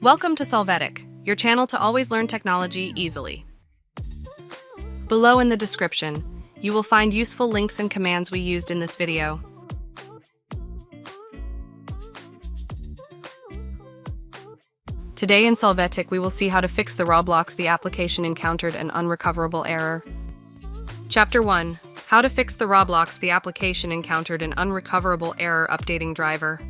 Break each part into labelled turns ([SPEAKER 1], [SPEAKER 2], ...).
[SPEAKER 1] Welcome to Solvetic, your channel to always learn technology easily. Below in the description, you will find useful links and commands we used in this video. Today in Solvetic, we will see how to fix the Roblox the application encountered an unrecoverable error. Chapter 1. How to fix the Roblox the application encountered an unrecoverable error updating driver.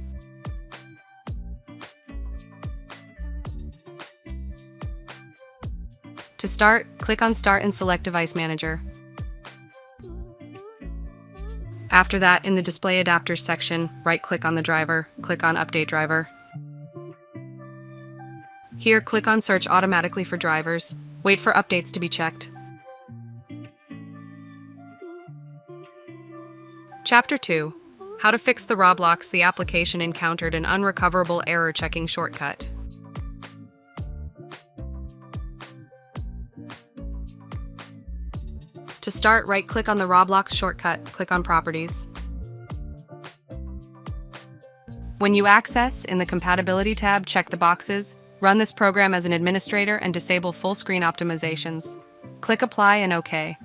[SPEAKER 1] To start, click on Start and select Device Manager. After that, in the Display Adapters section, right-click on the driver, click on Update Driver. Here, click on Search automatically for drivers. Wait for updates to be checked. Chapter 2. How to fix the Roblox the application encountered an unrecoverable error checking shortcut. To start, right-click on the Roblox shortcut, click on Properties. When you access, in the Compatibility tab, check the boxes, run this program as an administrator, and disable full-screen optimizations. Click Apply and OK.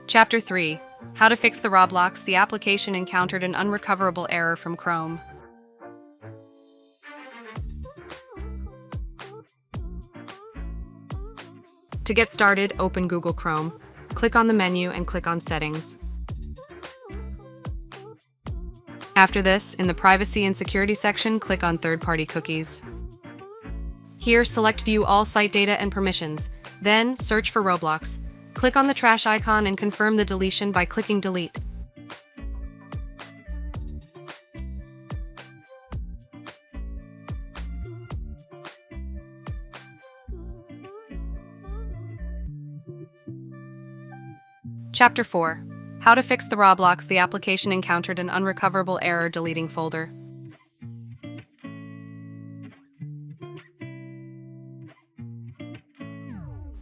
[SPEAKER 1] Chapter 3. How to fix the Roblox the application encountered an unrecoverable error from Chrome. To get started, open Google Chrome. Click on the menu and click on Settings. After this, in the Privacy and Security section, click on Third-Party Cookies. Here, select View All Site Data and Permissions. Then, search for Roblox. Click on the trash icon and confirm the deletion by clicking Delete. Chapter 4. How to fix the Roblox the application encountered an unrecoverable error deleting folder.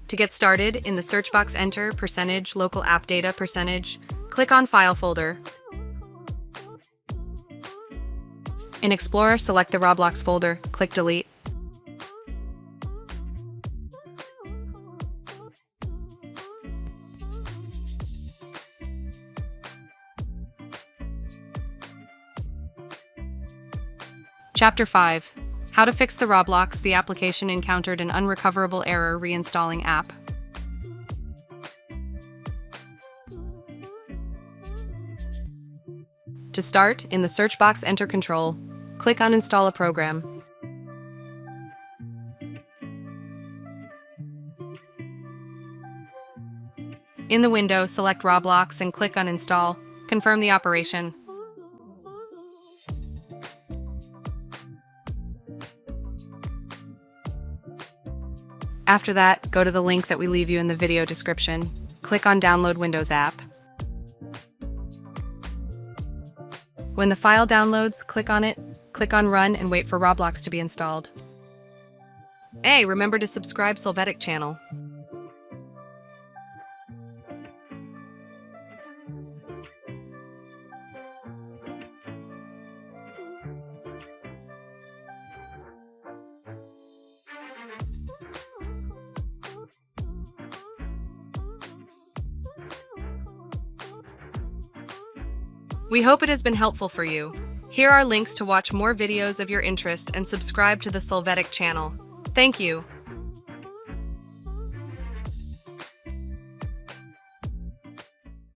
[SPEAKER 1] To get started, in the search box enter %local app data %, click on File folder. In Explorer, select the Roblox folder, click Delete. Chapter 5. How to fix the Roblox the application encountered an unrecoverable error reinstalling app. To start, in the search box enter Control, click on Install a program. In the window, select Roblox and click on Install. Confirm the operation. After that, go to the link that we leave you in the video description. Click on Download Windows app. When the file downloads, click on it, click on Run, and wait for Roblox to be installed. Hey, remember to subscribe Solvetic channel. We hope it has been helpful for you. Here are links to watch more videos of your interest and subscribe to the Solvetic channel. Thank you.